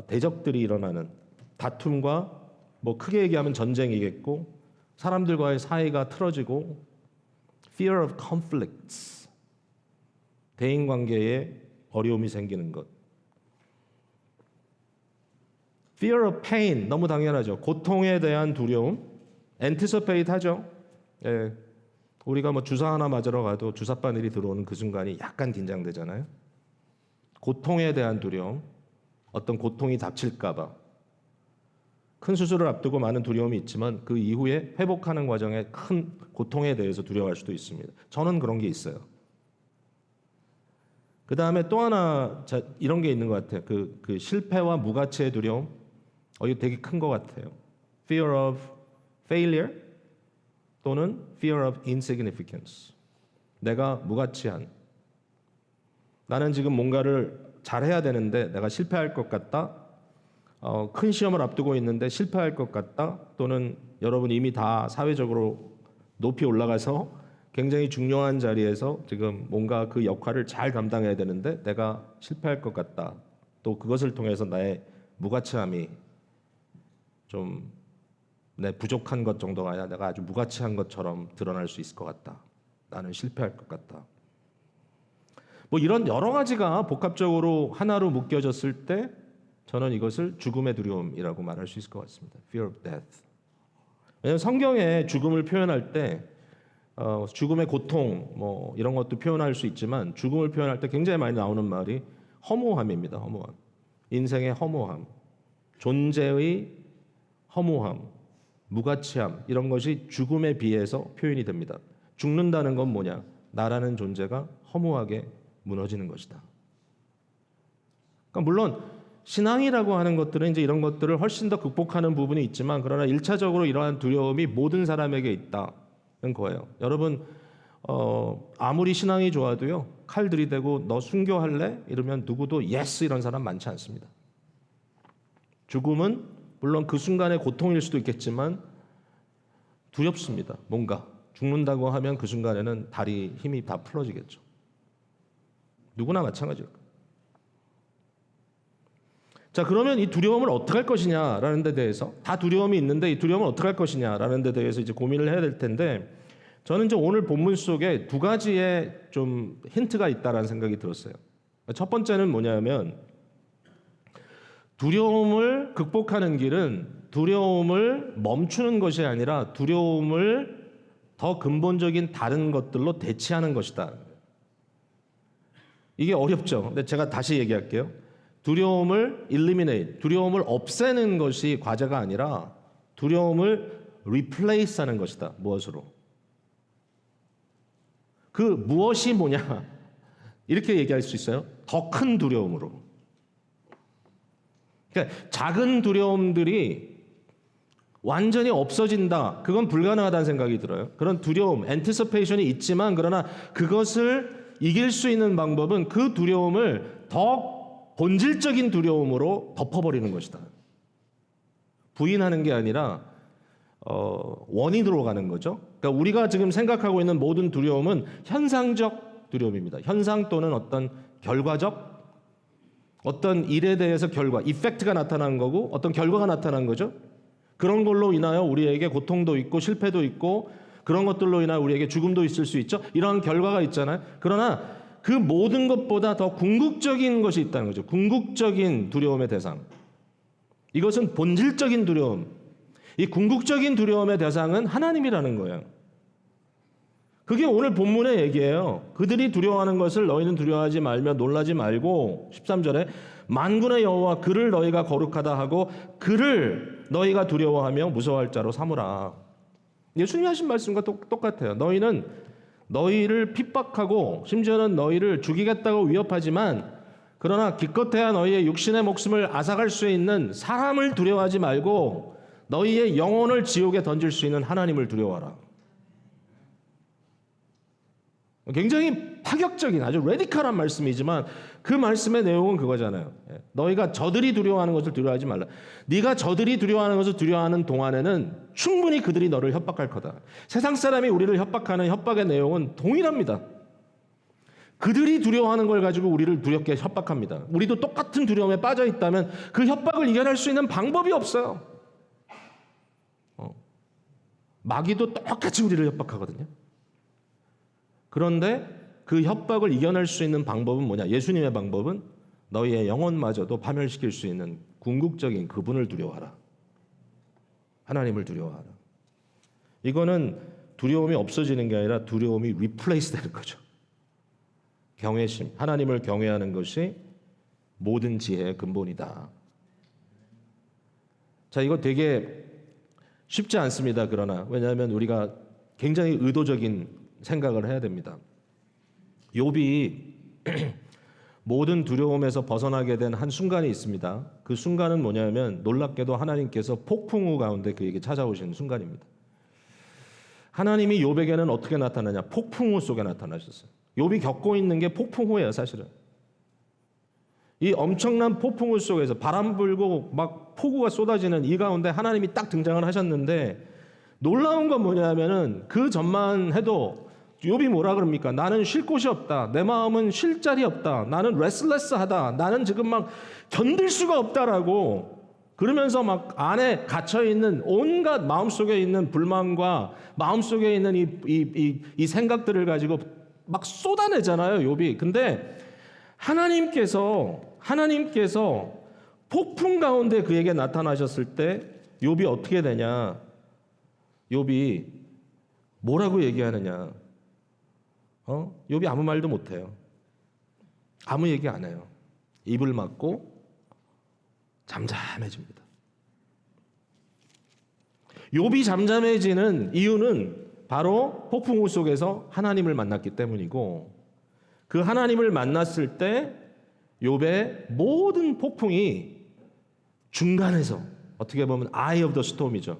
Speaker 1: 대적들이 일어나는 다툼과 뭐 크게 얘기하면 전쟁이겠고 사람들과의 사이가 틀어지고 fear of conflicts. 대인 관계에 어려움이 생기는 것. Fear of pain, 너무 당연하죠. 고통에 대한 두려움. 엔티서페이트 하죠. 예. 우리가 뭐 주사 하나 맞으러 가도 주사 바늘이 들어오는 그 순간이 약간 긴장되잖아요. 고통에 대한 두려움, 어떤 고통이 닥칠까 봐. 큰 수술을 앞두고 많은 두려움이 있지만 그 이후에 회복하는 과정에 큰 고통에 대해서 두려워할 수도 있습니다. 저는 그런 게 있어요. 그 다음에 또 하나 이런 게 있는 것 같아요. 그 실패와 무가치의 두려움. 이거 되게 큰 것 같아요. Fear of failure 또는 fear of insignificance. 내가 무가치한. 나는 지금 뭔가를 잘해야 되는데 내가 실패할 것 같다. 큰 시험을 앞두고 있는데 실패할 것 같다. 또는 여러분 이미 다 사회적으로 높이 올라가서 굉장히 중요한 자리에서 지금 뭔가 그 역할을 잘 감당해야 되는데 내가 실패할 것 같다. 또 그것을 통해서 나의 무가치함이 좀 내 부족한 것 정도가 아니라 내가 아주 무가치한 것처럼 드러날 수 있을 것 같다. 나는 실패할 것 같다. 뭐 이런 여러 가지가 복합적으로 하나로 묶여졌을 때 저는 이것을 죽음의 두려움이라고 말할 수 있을 것 같습니다. Fear of death. 왜냐하면 성경에 죽음을 표현할 때 죽음의 고통 뭐 이런 것도 표현할 수 있지만 죽음을 표현할 때 굉장히 많이 나오는 말이 허무함입니다. 허무함. 인생의 허무함. 존재의 허무함. 무가치함 이런 것이 죽음에 비해서 표현이 됩니다. 죽는다는 건 뭐냐? 나라는 존재가 허무하게 무너지는 것이다. 그러니까 물론 신앙이라고 하는 것들은 이제 이런 것들을 훨씬 더 극복하는 부분이 있지만 그러나 1차적으로 이러한 두려움이 모든 사람에게 있다는 거예요. 여러분 아무리 신앙이 좋아도요. 칼 들이대고 너 순교할래? 이러면 누구도 예스 이런 사람 많지 않습니다. 죽음은 물론 그 순간의 고통일 수도 있겠지만 두렵습니다. 뭔가 죽는다고 하면 그 순간에는 다리 힘이 다 풀어지겠죠. 누구나 마찬가지일 거예요. 자, 그러면 이 두려움을 어떻게 할 것이냐라는 데 대해서 다 두려움이 있는데 이 두려움을 어떻게 할 것이냐라는 데 대해서 이제 고민을 해야 될 텐데 저는 이제 오늘 본문 속에 두 가지의 좀 힌트가 있다라는 생각이 들었어요. 첫 번째는 뭐냐면 두려움을 극복하는 길은 두려움을 멈추는 것이 아니라 두려움을 더 근본적인 다른 것들로 대체하는 것이다. 이게 어렵죠. 근데 제가 다시 얘기할게요. 두려움을 eliminate, 두려움을 없애는 것이 과제가 아니라 두려움을 replace 하는 것이다. 무엇으로? 그 무엇이 뭐냐? 이렇게 얘기할 수 있어요. 더 큰 두려움으로. 그러니까 작은 두려움들이 완전히 없어진다. 그건 불가능하다는 생각이 들어요. 그런 두려움, anticipation이 있지만 그러나 그것을 이길 수 있는 방법은 그 두려움을 더 본질적인 두려움으로 덮어버리는 것이다. 부인하는 게 아니라 원인으로 가는 거죠. 그러니까 우리가 지금 생각하고 있는 모든 두려움은 현상적 두려움입니다. 현상 또는 어떤 결과적 어떤 일에 대해서 결과, 이펙트가 나타난 거고 어떤 결과가 나타난 거죠. 그런 걸로 인하여 우리에게 고통도 있고 실패도 있고 그런 것들로 인하여 우리에게 죽음도 있을 수 있죠. 이러한 결과가 있잖아요. 그러나 그 모든 것보다 더 궁극적인 것이 있다는 거죠. 궁극적인 두려움의 대상. 이것은 본질적인 두려움. 이 궁극적인 두려움의 대상은 하나님이라는 거예요. 그게 오늘 본문의 얘기예요. 그들이 두려워하는 것을 너희는 두려워하지 말며 놀라지 말고 13절에 만군의 여호와 그를 너희가 거룩하다 하고 그를 너희가 두려워하며 무서워할 자로 삼으라. 예수님이 하신 말씀과 똑같아요. 너희는 너희를 핍박하고 심지어는 너희를 죽이겠다고 위협하지만 그러나 기껏해야 너희의 육신의 목숨을 앗아갈 수 있는 사람을 두려워하지 말고 너희의 영혼을 지옥에 던질 수 있는 하나님을 두려워하라. 굉장히 파격적인 아주 레디컬한 말씀이지만 그 말씀의 내용은 그거잖아요. 너희가 저들이 두려워하는 것을 두려워하지 말라. 네가 저들이 두려워하는 것을 두려워하는 동안에는 충분히 그들이 너를 협박할 거다. 세상 사람이 우리를 협박하는 협박의 내용은 동일합니다. 그들이 두려워하는 걸 가지고 우리를 두렵게 협박합니다. 우리도 똑같은 두려움에 빠져 있다면 그 협박을 이겨낼 수 있는 방법이 없어요. 마귀도 똑같이 우리를 협박하거든요. 그런데 그 협박을 이겨낼 수 있는 방법은 뭐냐? 예수님의 방법은 너희의 영혼마저도 파멸시킬 수 있는 궁극적인 그분을 두려워하라. 하나님을 두려워하라. 이거는 두려움이 없어지는 게 아니라 두려움이 리플레이스 되는 거죠. 경외심, 하나님을 경외하는 것이 모든 지혜의 근본이다. 자, 이거 되게 쉽지 않습니다. 그러나 왜냐하면 우리가 굉장히 의도적인 생각을 해야 됩니다. 욥이 모든 두려움에서 벗어나게 된 한 순간이 있습니다. 그 순간은 뭐냐면 놀랍게도 하나님께서 폭풍우 가운데 그에게 찾아오신 순간입니다. 하나님이 욥에게는 어떻게 나타나냐? 폭풍우 속에 나타나셨어요. 욥이 겪고 있는 게 폭풍우예요, 사실은. 이 엄청난 폭풍우 속에서 바람 불고 막 폭우가 쏟아지는 이 가운데 하나님이 딱 등장을 하셨는데 놀라운 건 뭐냐면은 그 전만 해도 욥이 뭐라 그럽니까? 나는 쉴 곳이 없다. 내 마음은 쉴 자리 없다. 나는 레슬레스하다. 나는 지금 막 견딜 수가 없다라고 그러면서 막 안에 갇혀 있는 온갖 마음속에 있는 불만과 마음속에 있는 이 생각들을 가지고 막 쏟아내잖아요, 욥이. 근데 하나님께서 폭풍 가운데 그에게 나타나셨을 때 욥이 어떻게 되냐? 욥이 뭐라고 얘기하느냐? 욥이 아무 말도 못 해요. 아무 얘기 안 해요. 입을 막고 잠잠해집니다. 욥이 잠잠해지는 이유는 바로 폭풍우 속에서 하나님을 만났기 때문이고 그 하나님을 만났을 때 욥의 모든 폭풍이 중간에서 어떻게 보면 아이 오브 더 스톰이죠.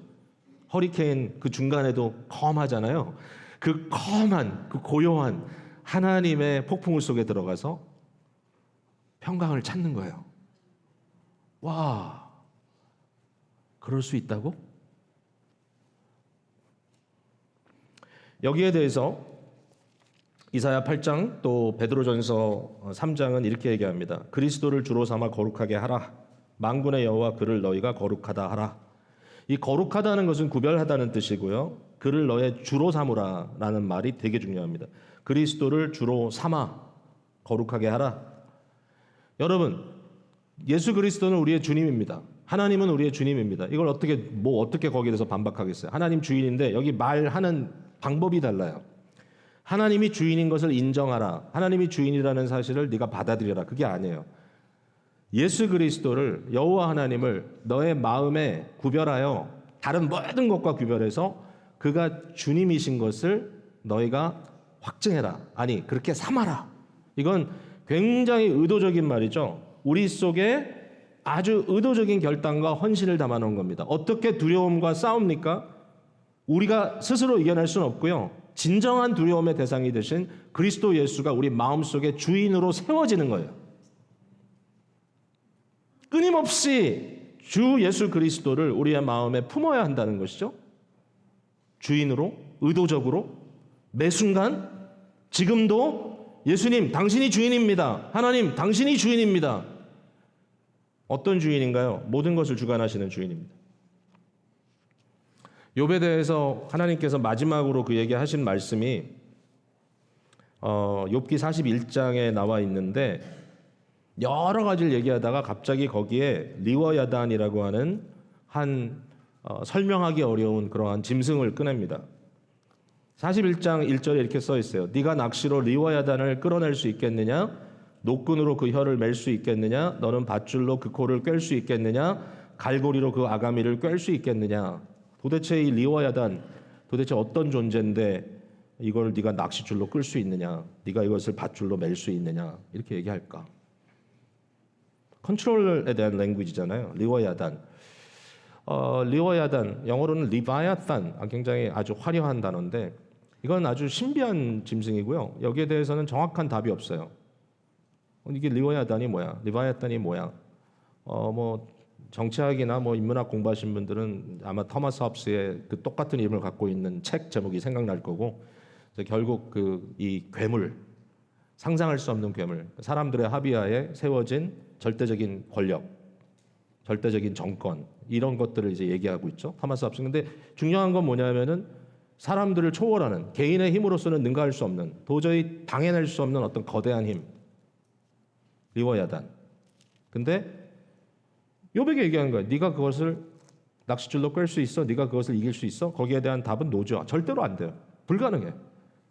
Speaker 1: 허리케인 그 중간에도 컴하잖아요. 그 컴한 그 고요한 하나님의 폭풍우 속에 들어가서 평강을 찾는 거예요. 와, 그럴 수 있다고? 여기에 대해서 이사야 8장 또 베드로전서 3장은 이렇게 얘기합니다. 그리스도를 주로 삼아 거룩하게 하라. 만군의 여호와 그를 너희가 거룩하다 하라. 이 거룩하다는 것은 구별하다는 뜻이고요. 그를 너의 주로 삼으라라는 말이 되게 중요합니다. 그리스도를 주로 삼아 거룩하게 하라. 여러분, 예수 그리스도는 우리의 주님입니다. 하나님은 우리의 주님입니다. 이걸 어떻게 거기에 대해서 반박하겠어요? 하나님 주인인데 여기 말하는 방법이 달라요. 하나님이 주인인 것을 인정하라. 하나님이 주인이라는 사실을 네가 받아들여라. 그게 아니에요. 예수 그리스도를 여호와 하나님을 너의 마음에 구별하여 다른 모든 것과 구별해서 그가 주님이신 것을 너희가 확증해라. 아니, 그렇게 삼아라. 이건 굉장히 의도적인 말이죠. 우리 속에 아주 의도적인 결단과 헌신을 담아놓은 겁니다. 어떻게 두려움과 싸웁니까? 우리가 스스로 이겨낼 수는 없고요. 진정한 두려움의 대상이 되신 그리스도 예수가 우리 마음속에 주인으로 세워지는 거예요. 끊임없이 주 예수 그리스도를 우리의 마음에 품어야 한다는 것이죠. 주인으로, 의도적으로, 매 순간, 지금도 예수님, 당신이 주인입니다. 하나님, 당신이 주인입니다. 어떤 주인인가요? 모든 것을 주관하시는 주인입니다. 욥에 대해서 하나님께서 마지막으로 그 얘기하신 말씀이 욥기 41장에 나와 있는데 여러 가지를 얘기하다가 갑자기 거기에 리워야단이라고 하는 한 설명하기 어려운 그러한 짐승을 꺼냅니다. 41장 1절에 이렇게 써 있어요. 네가 낚시로 리워야단을 끌어낼 수 있겠느냐? 노끈으로 그 혀를 맬 수 있겠느냐? 너는 밧줄로 그 코를 꿰 수 있겠느냐? 갈고리로 그 아가미를 꿰 수 있겠느냐? 도대체 이 리워야단 도대체 어떤 존재인데 이걸 네가 낚시줄로 끌 수 있느냐? 네가 이것을 밧줄로 맬 수 있느냐? 이렇게 얘기할까? 컨트롤에 대한 랭귀지잖아요. 리워야단. 리워야단 영어로는 리바야탄. 굉장히 아주 화려한 단어인데 이건 아주 신비한 짐승이고요. 여기에 대해서는 정확한 답이 없어요. 이게 리워야단이 뭐야? 리바야탄이 뭐야? 뭐 정치학이나 뭐 인문학 공부하신 분들은 아마 토마스 홉스의 그 똑같은 이름을 갖고 있는 책 제목이 생각날 거고 결국 이 괴물, 상상할 수 없는 괴물, 사람들의 합의하에 세워진 절대적인 권력, 절대적인 정권 이런 것들을 이제 얘기하고 있죠. 토마스 홉스. 근데 중요한 건 뭐냐면은 사람들을 초월하는 개인의 힘으로서는 능가할 수 없는 도저히 당해낼 수 없는 어떤 거대한 힘, 리워야단. 근데 욥에게 얘기하는 거야. 네가 그것을 낚싯줄로 끌 수 있어? 네가 그것을 이길 수 있어? 거기에 대한 답은 노죠. 절대로 안 돼요. 불가능해.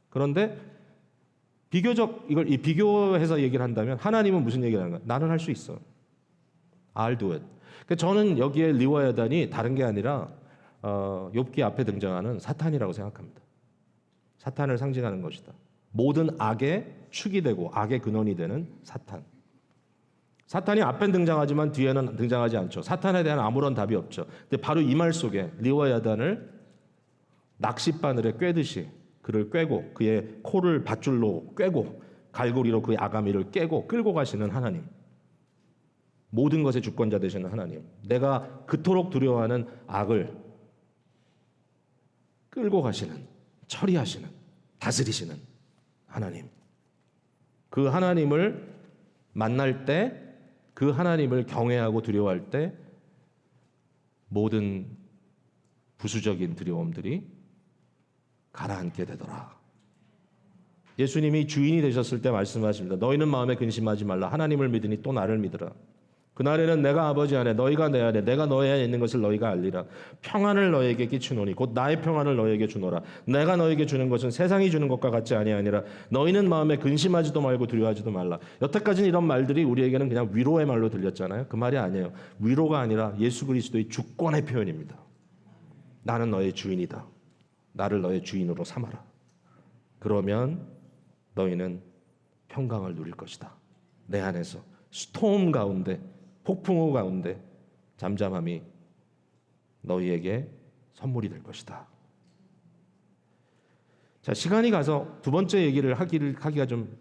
Speaker 1: 그런데 비교적 이걸 비교해서 얘기를 한다면 하나님은 무슨 얘기를 하는 거야? 나는 할 수 있어. I'll do it. 그러니까 저는 여기에 리워야단이 다른 게 아니라 욥기 앞에 등장하는 사탄이라고 생각합니다. 사탄을 상징하는 것이다. 모든 악의 축이 되고 악의 근원이 되는 사탄. 사탄이 앞엔 등장하지만 뒤에는 등장하지 않죠. 사탄에 대한 아무런 답이 없죠. 근데 바로 이 말 속에 리워야단을 낚싯바늘에 꿰듯이 그를 꿰고 그의 코를 밧줄로 꿰고 갈고리로 그의 아가미를 깨고 끌고 가시는 하나님. 모든 것의 주권자 되시는 하나님. 내가 그토록 두려워하는 악을 끌고 가시는, 처리하시는, 다스리시는 하나님. 그 하나님을 만날 때, 그 하나님을 경외하고 두려워할 때 모든 부수적인 두려움들이 가라앉게 되더라. 예수님이 주인이 되셨을 때 말씀하십니다. 너희는 마음에 근심하지 말라. 하나님을 믿으니 또 나를 믿으라. 그날에는 내가 아버지 안에 너희가 내 안에 내가 너희 안에 있는 것을 너희가 알리라. 평안을 너희에게 끼치노니 곧 나의 평안을 너희에게 주노라. 내가 너희에게 주는 것은 세상이 주는 것과 같지 아니하니라. 너희는 마음에 근심하지도 말고 두려워하지도 말라. 여태까지는 이런 말들이 우리에게는 그냥 위로의 말로 들렸잖아요. 그 말이 아니에요. 위로가 아니라 예수 그리스도의 주권의 표현입니다. 나는 너의 주인이다. 나를 너의 주인으로 삼아라. 그러면 너희는 평강을 누릴 것이다. 내 안에서 스톰 가운데 폭풍우 가운데 잠잠함이 너희에게 선물이 될 것이다. 자, 시간이 가서 두 번째 얘기를 하기가 좀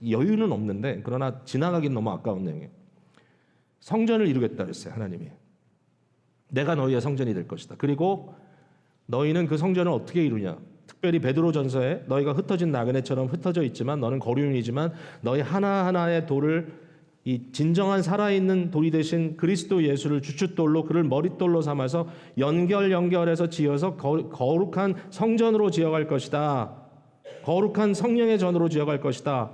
Speaker 1: 여유는 없는데 그러나 지나가긴 너무 아까운 내용이에요. 성전을 이루겠다 그랬어요. 하나님이. 내가 너희의 성전이 될 것이다. 그리고 너희는 그 성전을 어떻게 이루냐? 특별히 베드로전서에 너희가 흩어진 나그네처럼 흩어져 있지만 너는 거류인이지만 너희 하나하나의 돌을 이 진정한 살아있는 돌이 되신 그리스도 예수를 주춧돌로 그를 머릿돌로 삼아서 연결해서 지어서 거룩한 성전으로 지어갈 것이다. 거룩한 성령의 전으로 지어갈 것이다.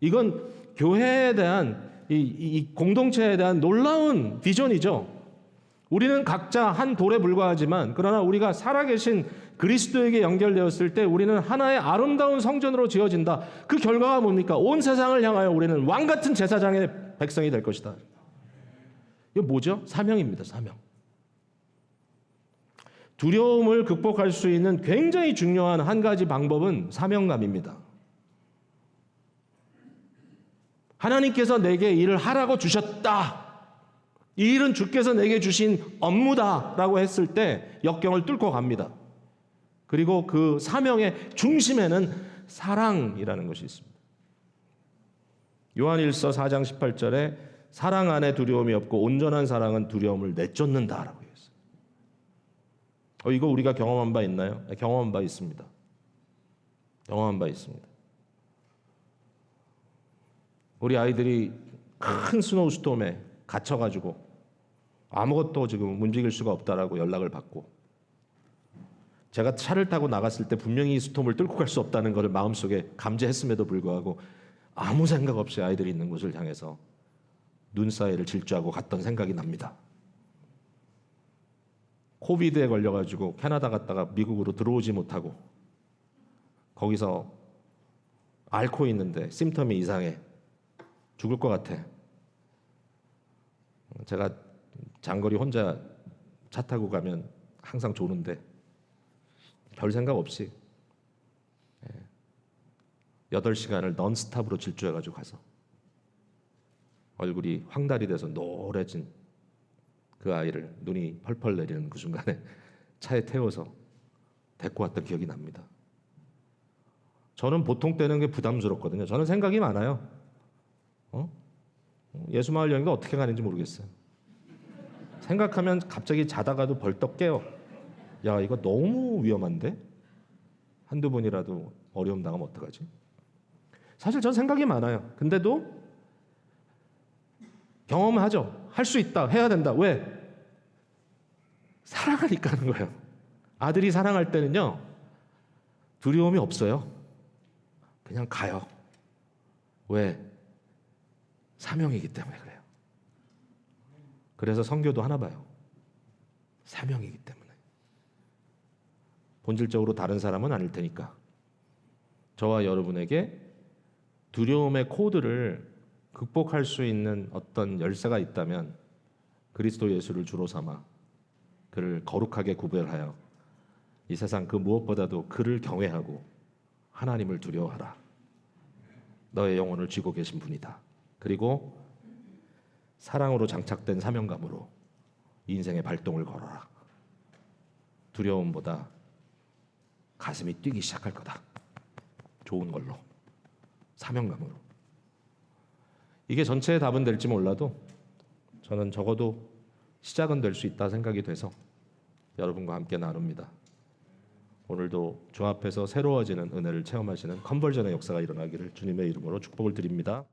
Speaker 1: 이건 교회에 대한 이 공동체에 대한 놀라운 비전이죠. 우리는 각자 한 돌에 불과하지만 그러나 우리가 살아계신 그리스도에게 연결되었을 때 우리는 하나의 아름다운 성전으로 지어진다. 그 결과가 뭡니까? 온 세상을 향하여 우리는 왕같은 제사장의 백성이 될 것이다. 이거 뭐죠? 사명입니다. 사명. 두려움을 극복할 수 있는 굉장히 중요한 한 가지 방법은 사명감입니다. 하나님께서 내게 일을 하라고 주셨다. 이 일은 주께서 내게 주신 업무다라고 했을 때 역경을 뚫고 갑니다. 그리고 그 사명의 중심에는 사랑이라는 것이 있습니다. 요한일서 4장 18절에 사랑 안에 두려움이 없고 온전한 사랑은 두려움을 내쫓는다라고 했어요. 이거 우리가 경험한 바 있나요? 경험한 바 있습니다. 경험한 바 있습니다. 우리 아이들이 큰 스노우스톰에 갇혀가지고 아무것도 지금 움직일 수가 없다라고 연락을 받고 제가 차를 타고 나갔을 때 분명히 스톰을 뚫고 갈 수 없다는 것을 마음속에 감지했음에도 불구하고 아무 생각 없이 아이들이 있는 곳을 향해서 눈 사이를 질주하고 갔던 생각이 납니다. 코비드에 걸려가지고 캐나다 갔다가 미국으로 들어오지 못하고 거기서 앓고 있는데 심텀이 이상해. 죽을 것 같아. 제가 장거리 혼자 차 타고 가면 항상 조는데 별 생각 없이 8시간을 넌스탑으로 질주해가지고 가서 얼굴이 황달이 돼서 노래진 그 아이를 눈이 펄펄 내리는 그 순간에 차에 태워서 데리고 왔던 기억이 납니다. 저는 보통 때는 게 부담스럽거든요. 저는 생각이 많아요. 예수마을 여행도 어떻게 가는지 모르겠어요. 생각하면 갑자기 자다가도 벌떡 깨요. 야, 이거 너무 위험한데? 한두 번이라도 어려움 당하면 어떡하지? 사실 전 생각이 많아요. 근데도 경험을 하죠. 할 수 있다. 해야 된다. 왜? 사랑하니까 하는 거예요. 아들이 사랑할 때는요. 두려움이 없어요. 그냥 가요. 왜? 사명이기 때문에 그래요. 그래서 선교도 하나 봐요. 사명이기 때문에. 본질적으로 다른 사람은 아닐 테니까 저와 여러분에게 두려움의 코드를 극복할 수 있는 어떤 열쇠가 있다면 그리스도 예수를 주로 삼아 그를 거룩하게 구별하여 이 세상 그 무엇보다도 그를 경외하고 하나님을 두려워하라. 너의 영혼을 쥐고 계신 분이다. 그리고 사랑으로 장착된 사명감으로 이 인생의 발동을 걸어라. 두려움보다 가슴이 뛰기 시작할 거다. 좋은 걸로, 사명감으로. 이게 전체의 답은 될지 몰라도 저는 적어도 시작은 될 수 있다 생각이 돼서 여러분과 함께 나눕니다. 오늘도 주 앞에서 새로워지는 은혜를 체험하시는 컨버전의 역사가 일어나기를 주님의 이름으로 축복을 드립니다.